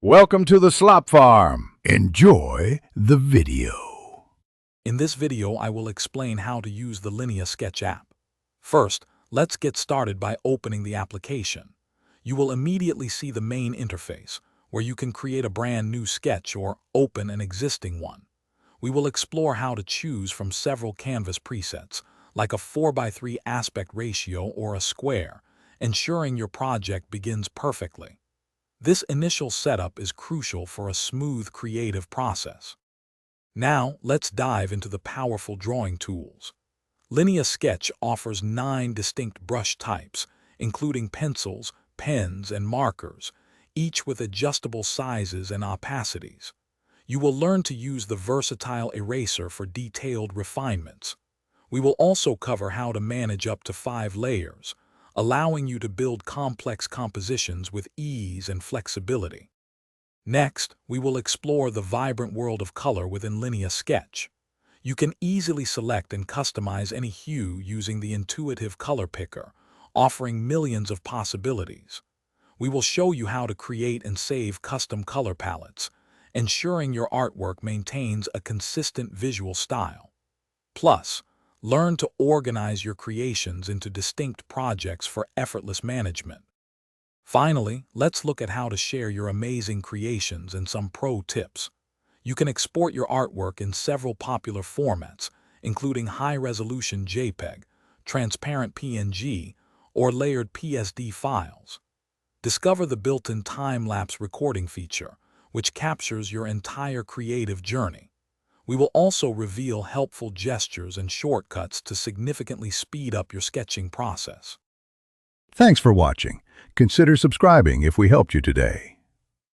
Welcome to the Slop Farm. Enjoy the video. In this video, I will explain how to use the Linea Sketch app. First, let's get started by opening the application. You will immediately see the main interface, where you can create a brand new sketch or open an existing one. We will explore how to choose from several canvas presets, like a 4:3 aspect ratio or a square, ensuring your project begins perfectly. This initial setup is crucial for a smooth creative process. Now, let's dive into the powerful drawing tools. Linea Sketch offers 9 distinct brush types, including pencils, pens, and markers, each with adjustable sizes and opacities. You will learn to use the versatile eraser for detailed refinements. We will also cover how to manage up to 5 layers, allowing you to build complex compositions with ease and flexibility. Next, we will explore the vibrant world of color within Linea Sketch. You can easily select and customize any hue using the intuitive color picker, offering millions of possibilities. We will show you how to create and save custom color palettes, ensuring your artwork maintains a consistent visual style. Plus, learn to organize your creations into distinct projects for effortless management. Finally, let's look at how to share your amazing creations and some pro tips. You can export your artwork in several popular formats, including high-resolution JPEG, transparent PNG, or layered PSD files. Discover the built-in time-lapse recording feature, which captures your entire creative journey. We will also reveal helpful gestures and shortcuts to significantly speed up your sketching process. Thanks for watching. Consider subscribing if we helped you today.